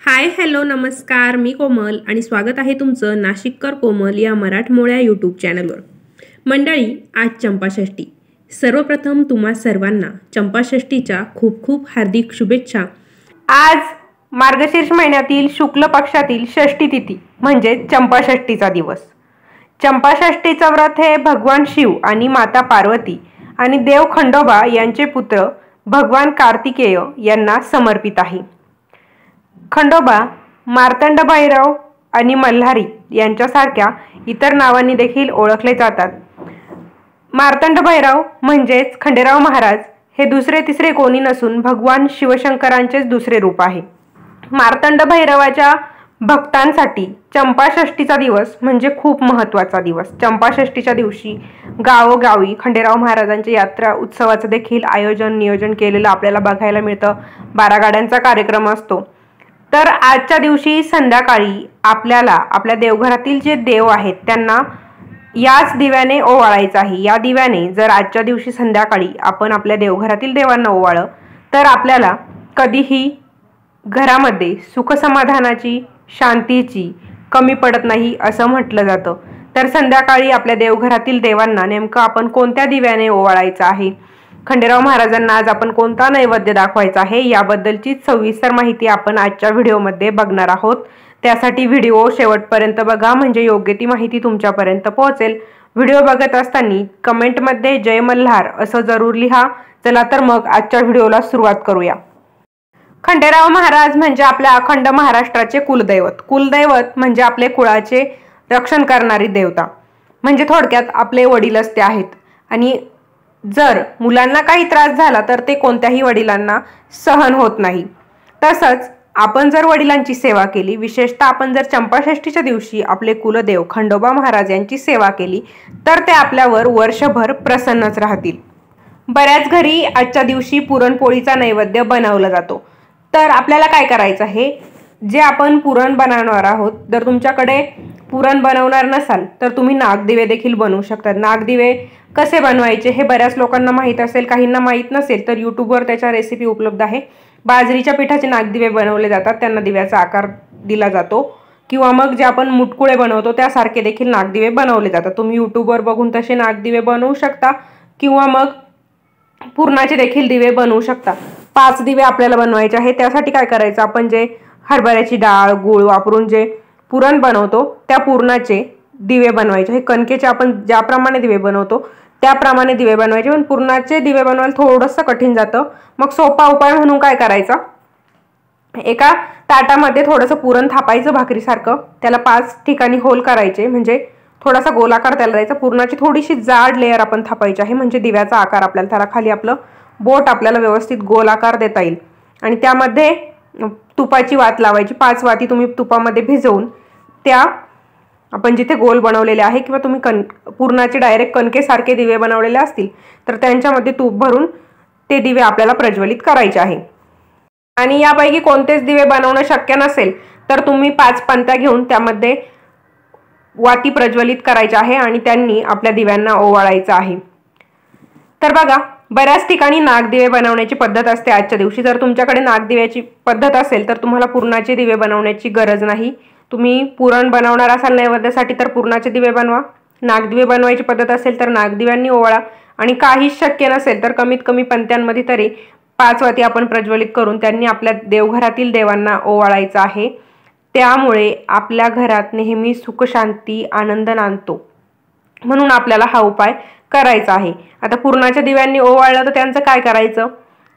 Hi hello नमस्कार, मी कोमल आणि स्वागत आहे तुमचं नाशिककर कोमल या मराठमोळ्या यूट्यूब चॅनलवर. मंडळी, आज चंपाषष्ठी. सर्वप्रथम तुम्हा सर्वांना चंपाषष्ठीच्या खूप खूप हार्दिक शुभेच्छा. आज मार्गशीर्ष महिन्यातील शुक्ल पक्षातील षष्ठी तिथी म्हणजे चंपाषष्ठीचा दिवस. चंपाषष्ठीचं व्रत हे भगवान शिव आणि माता पार्वती आणि देव खंडोबा यांचे पुत्र भगवान कार्तिकेय यांना समर्पित आहे. खंडोबा मार्तंड भैरव आणि मल्हारी यांच्यासारख्या इतर नावांनी देखील ओळखले जातात. मार्तंड भैरव म्हणजेच खंडेराव महाराज हे दुसरे तिसरे कोणी नसून भगवान शिवशंकरांचेच दुसरे रूप आहे. मार्तंड भैरवाच्या भक्तांसाठी चंपाषष्ठीचा दिवस म्हणजे खूप महत्त्वाचा दिवस. चंपाषष्ठीच्या दिवशी गावोगावी खंडेराव महाराजांच्या यात्रा उत्सवाचं देखील नियोजन केलेलं आपल्याला बघायला मिळतं. 12 गाड्यांचा कार्यक्रम असतो. तर आजच्या दिवशी संध्याकाळी आपल्याला आपल्या देवघरातील जे देव आहेत त्यांना याच दिव्याने ओवाळायचं आहे. या दिव्याने जर आजच्या दिवशी संध्याकाळी आपण आपल्या देवघरातील देवांना ओवाळलं तर आपल्याला कधीही घरामध्ये सुखसमाधानाची, शांतीची कमी पडत नाही असं म्हटलं जातं. तर संध्याकाळी आपल्या देवघरातील देवांना नेमकं आपण कोणत्या दिव्याने ओवाळायचं आहे, खंडेराव महाराजांना आज आपण कोणता नैवेद्य दाखवायचा आहे याबद्दलची सविस्तर माहिती आपण आजच्या व्हिडिओमध्ये बघणार आहोत. त्यासाठी व्हिडिओ शेवटपर्यंत बघा म्हणजे योग्य ती माहिती तुमच्यापर्यंत पोहोचेल. व्हिडिओ बघत असताना कमेंटमध्ये जय मल्हार असं जरूर लिहा. चला तर मग आजच्या व्हिडिओला सुरुवात करूया. खंडेराव महाराज म्हणजे आपल्या अखंड महाराष्ट्राचे कुलदैवत. कुलदैवत म्हणजे आपले कुळाचे रक्षण करणारी देवता, म्हणजे थोडक्यात आपले वडीलच ते आहेत. आणि जर मुलांना काही त्रास झाला तर ते कोणत्याही वडिलांना सहन होत नाही. तसंच आपण जर वडिलांची सेवा केली, विशेषतः आपण जर चंपाषष्ठीच्या दिवशी आपले कुलदेव खंडोबा महाराज यांची सेवा केली तर ते आपल्यावर वर्षभर प्रसन्नच राहतील. बऱ्याच घरी आजच्या दिवशी पुरणपोळीचा नैवेद्य बनवला जातो. तर आपल्याला काय करायचं आहे, जे आपण पुरण बनवणार आहोत, जर तुमच्याकडे पुरण बनवणार नसाल तर तुम्ही नागदिवे देखील बनवू शकतात. नागदिवे कसे बनवायचे हे बऱ्याच लोकांना माहीत असेल, काहींना माहीत नसेल तर यूट्यूबवर त्याच्या रेसिपी उपलब्ध आहे. बाजरीच्या पिठाचे नागदिवे बनवले जातात, त्यांना दिव्याचा आकार दिला जातो. किंवा मग जे आपण मुटकुळे बनवतो त्यासारखे देखील नागदिवे बनवले जातात. तुम्ही यूट्यूबवर बघून तसे नागदिवे बनवू शकता किंवा मग पुरणाचे देखील दिवे बनवू शकता. 5 दिवे आपल्याला बनवायचे आहे. त्यासाठी काय करायचं, आपण जे हरभऱ्याची डाळ, गूळ वापरून जे पुरण बनवतो त्या पुरणाचे दिवे बनवायचे आहे. कणकेचे आपण ज्याप्रमाणे दिवे बनवतो त्याप्रमाणे दिवे बनवायचे. पण पुरणाचे दिवे बनवायला थोडंसं कठीण जातं. मग सोपा उपाय म्हणून काय करायचा, एका ताटामध्ये थोडंसं पुरण थापायचं भाकरीसारखं, त्याला 5 ठिकाणी होल करायचे, म्हणजे थोडासा गोलाकार त्याला द्यायचा. पुरणाची थोडीशी जाड लेअर आपण थापायची आहे, म्हणजे दिव्याचा आकार आपल्याला त्याला खाली आपलं बोट आपल्याला व्यवस्थित गोलाकार देता येईल. आणि त्यामध्ये तुपाची वात लावायची. 5 वाती तुम्ही तुपामध्ये भिजवून त्या आपण जिथे गोल बनवलेले आहे किंवा तुम्ही पुरणाचे डायरेक्ट कणकेसारखे दिवे बनवलेले असतील तर त्यांच्यामध्ये तूप भरून ते दिवे आपल्याला प्रज्वलित करायचे आहे. आणि यापैकी कोणतेच दिवे बनवणं शक्य नसेल तर तुम्ही 5 पंत्या घेऊन त्यामध्ये वाती प्रज्वलित करायच्या आहे आणि त्यांनी आपल्या दिव्यांना ओवाळायचं आहे. तर बघा, बऱ्याच ठिकाणी नागदिवे बनवण्याची पद्धत असते आजच्या दिवशी. जर तुमच्याकडे नागदिव्याची पद्धत असेल तर तुम्हाला पुरणाचे दिवे बनवण्याची गरज नाही. तुम्ही पुरण बनवणार असाल नैवेद्यासाठी तर पुरणाचे दिवे बनवा. नागदिवे बनवायची पद्धत असेल तर नागदिव्यांनी ओवाळा. आणि काहीच शक्य नसेल तर कमीत कमी पंत्यांमध्ये तरी 5 वाती आपण प्रज्वलित करून त्यांनी आपल्या देवघरातील देवांना ओवाळायचं आहे. त्यामुळे आपल्या घरात नेहमी सुख, शांती, आनंद नांदतो. म्हणून आपल्याला हा उपाय करायचा आहे. आता पुरणाच्या दिव्यांनी ओवाळलं तर त्यांचं काय करायचं,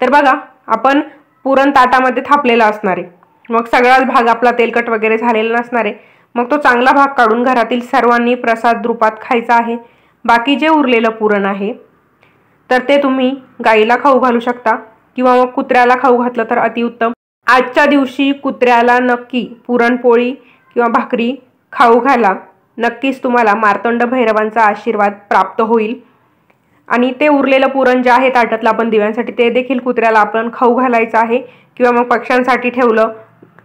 तर बघा, आपण पुरण ताटामध्ये थापलेलं असणार आहे. मग सगळाच भाग आपला तेलकट वगैरे झालेला नसणार आहे. मग तो चांगला भाग काढून घरातील सर्वांनी प्रसाद रूपात खायचा आहे. बाकी जे उरलेलं पुरण आहे तर ते तुम्ही गाईला खाऊ घालू शकता किंवा मग कुत्र्याला खाऊ घातलं तर अतिउत्तम. आजच्या दिवशी कुत्र्याला नक्की पुरणपोळी किंवा भाकरी खाऊ घाला. नक्कीच तुम्हाला मार्तंड भैरवांचा आशीर्वाद प्राप्त होईल. आणि ते उरलेलं पुरण जे आहे ताटातलं आपण दिव्यांसाठी ते देखील कुत्र्याला आपण खाऊ घालायचं आहे किंवा मग पक्ष्यांसाठी ठेवलं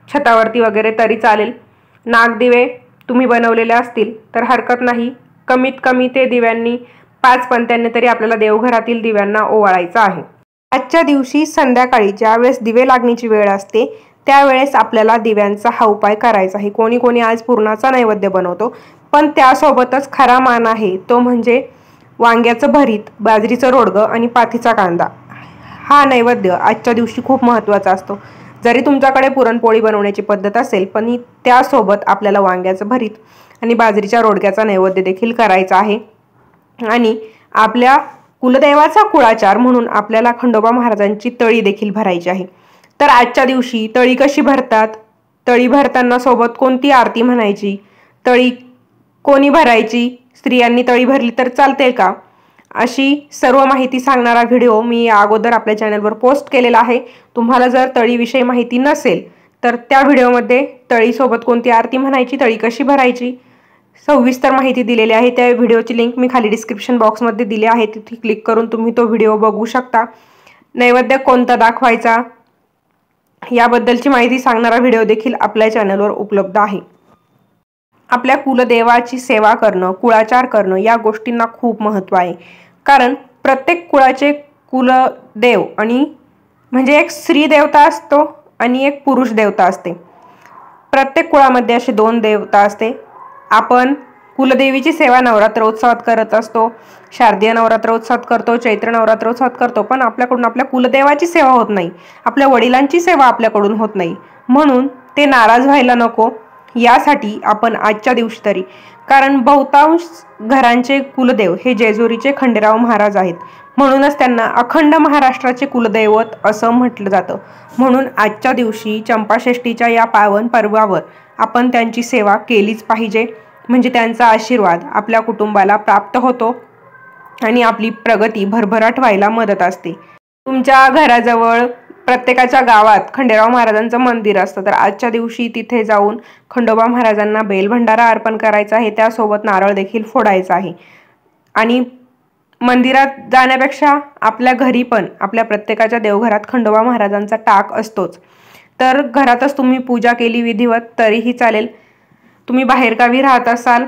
छतावरती वगैरे तरी चालेल. नागदिवे तुम्ही बनवलेले असतील तर हरकत नाही. कमीत कमी ते दिव्यांनी 5 पंत्यांनी तरी आपल्याला देवघरातील दिव्यांना ओवाळायचं आहे. आजच्या दिवशी संध्याकाळी ज्यावेळेस दिवे लागण्याची वेळ असते त्यावेळेस आपल्याला दिव्यांचा हा उपाय करायचा आहे। कोणी कोणी आज पुरणाचा नैवेद्य बनवतो, पण त्यासोबतच खरा मान आहे तो म्हणजे वांग्याचं भरीत, बाजरीचं रोडगं आणि पाथीचा कांदा। हा नैवेद्य आजच्या दिवशी खूप महत्त्वाचा असतो। जरी तुमच्याकडे पुरणपोळी बनवण्याची पद्धत असेल, पण त्यासोबत आपल्याला वांग्याचं भरीत आणि बाजरीच्या रोडग्याचा नैवेद्य देखील करायचा आहे। आणि आपल्या कुलदैवाचा कुळाचार म्हणून आपल्याला खंडोबा महाराजांची तळी देखील भरायची आहे। तर आजच्या दिवशी तळी कशी भरतात, तळी भरताना सोबत कोणती आरती म्हणायची, तळी कोणी भरायची, स्त्रियांनी तळी भरली तर चालते का, अशी सर्व माहिती सांगणारा व्हिडिओ मी अगोदर आपल्या चॅनलवर पोस्ट केलेला आहे। तुम्हाला जर तळीविषयी माहिती नसेल तर त्या व्हिडिओमध्ये तळीसोबत कोणती आरती म्हणायची, तळी कशी भरायची सविस्तर माहिती दिलेली आहे। त्या व्हिडिओची लिंक मी खाली डिस्क्रिप्शन बॉक्समध्ये दिली आहे, तिथे क्लिक करून तुम्ही तो व्हिडिओ बघू शकता। नैवेद्य कोणता दाखवायचा याबद्दलची माहिती सांगणारा व्हिडिओ देखील आपल्या चॅनलवर उपलब्ध आहे। आपल्या कुलदेवाची सेवा करणं, कुळाचार करणं या गोष्टींना खूप महत्त्व आहे। कारण प्रत्येक कुळाचे कुलदेव आणि म्हणजे एक स्त्री देवता असतो आणि एक पुरुष देवता असते। प्रत्येक कुळामध्ये असे दोन देवता असते। आपण कुलदेवीची सेवा नवरात्रोत्सवात करत असतो, शारदीय नवरात्रोत्सवात करतो, चैत्र नवरात्रोत्सवात करतो, पण आपल्याकडून आपल्या कुलदेवाची सेवा होत नाही, आपल्या वडिलांची सेवा आपल्याकडून होत नाही। म्हणून ते नाराज व्हायला नको यासाठी आपण आजच्या दिवशी तरी, कारण बहुतांश घरांचे कुलदेव हे जेजुरीचे खंडेराव महाराज आहेत, म्हणूनच त्यांना अखंड महाराष्ट्राचे कुलदैवत असं म्हटलं जातं। म्हणून आजच्या दिवशी चंपाषष्ठीच्या या पावन पर्वावर आपण त्यांची सेवा केलीच पाहिजे, म्हणजे त्यांचा आशीर्वाद आपल्या कुटुंबाला प्राप्त होतो आणि आपली प्रगती भरभराट व्हायला मदत असते। तुमच्या घराजवळ प्रत्येकाच्या गावात खंडेराव महाराजांचं मंदिर असतं, तर आजच्या दिवशी तिथे जाऊन खंडोबा महाराजांना बेलभंडारा अर्पण करायचा आहे, त्यासोबत नारळ देखील फोडायचा आहे। आणि मंदिरात जाण्यापेक्षा आपल्या घरी पण आपल्या प्रत्येकाच्या देवघरात खंडोबा महाराजांचा टाक असतोच, तर घरातच तुम्ही पूजा केली विधिवत तरीही चालेल। तुम्ही बाहेरगावी राहत असाल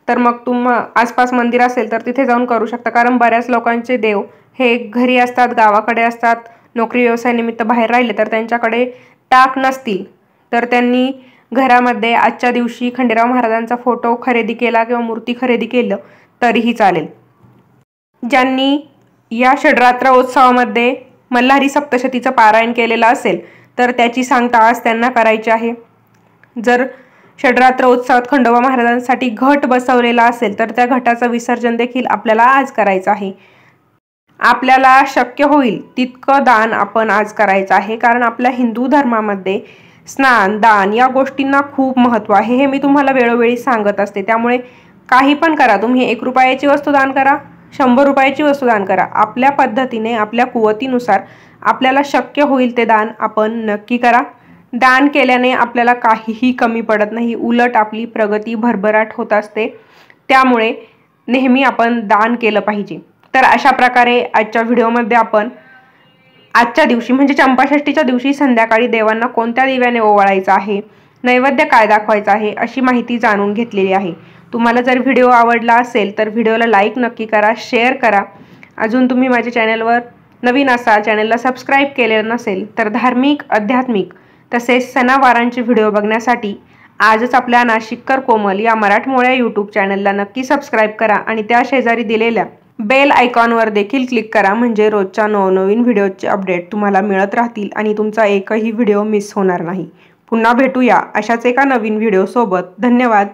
तर मग आसपास मंदिर असेल तर तिथे जाऊन करू शकता, कारण बऱ्याच लोकांचे देव हे घरी असतात, गावाकडे असतात, नोकरी व्यवसायानिमित्त बाहेर राहिले तर त्यांच्याकडे टाक नसतील, तर त्यांनी घरामध्ये आजच्या दिवशी खंडेराव महाराजांचा फोटो खरेदी केला किंवा मूर्ती खरेदी केलं तरीही चालेल। ज्यांनी या षडरात्र उत्सवामध्ये मल्हारी सप्तशतीचं पारायण केलेलं असेल तर त्याची सांगता आज त्यांना करायची आहे। जर षडरात्र उत्सवात खंडोबा महाराजांसाठी घट बसवलेला असेल तर त्या घटाचं विसर्जन देखील आपल्याला आज करायचं आहे। आपल्याला शक्य होईल तितकं दान आपण आज करायचं आहे, कारण आपल्या हिंदू धर्मामध्ये स्नान, दान या गोष्टींना खूप महत्त्व आहे, हे मी तुम्हाला वेळोवेळी सांगत असते। त्यामुळे काही पण करा, तुम्ही 1 रुपयाची वस्तू दान करा, 100 रुपयाची वस्तू दान करा, आपल्या पद्धतीने आपल्या कुवतीनुसार आपल्याला शक्य होईल ते दान आपण नक्की करा। दान केल्याने आपल्याला काहीही कमी पडत नाही, उलट आपली प्रगती भरभराट होत असते। त्यामुळे नेहमी आपण दान केलं पाहिजे। तर अशा प्रकारे आजच्या व्हिडिओमध्ये आपण आजच्या दिवशी म्हणजे चंपाषष्ठीच्या दिवशी संध्याकाळी देवांना कोणत्या दिव्याने ओवाळायचं आहे, नैवेद्य काय दाखवायचा आहे अशी माहिती जाणून घेतलेली आहे। तुम्हाला जर व्हिडिओ आवडला असेल तर व्हिडिओला लाईक नक्की करा, शेअर करा। अजून तुम्ही माझ्या चॅनलवर नवीन असाल, चॅनलला सबस्क्राईब केलेलं नसेल तर धार्मिक, आध्यात्मिक तसेच सणावारांचे व्हिडिओ बघण्यासाठी आजच आपल्या नाशिककर कोमल या मराठमोळ्या यूट्यूब चॅनलला नक्की सबस्क्राईब करा आणि त्या शेजारी दिलेल्या बेल आयकॉनवर देखील क्लिक करा, म्हणजे रोजच्या नवनवीन व्हिडिओचे अपडेट तुम्हाला मिळत राहतील आणि तुमचा एकही व्हिडिओ मिस होणार नाही। पुन्हा भेटूया अशाच एका नवीन व्हिडिओसोबत। धन्यवाद।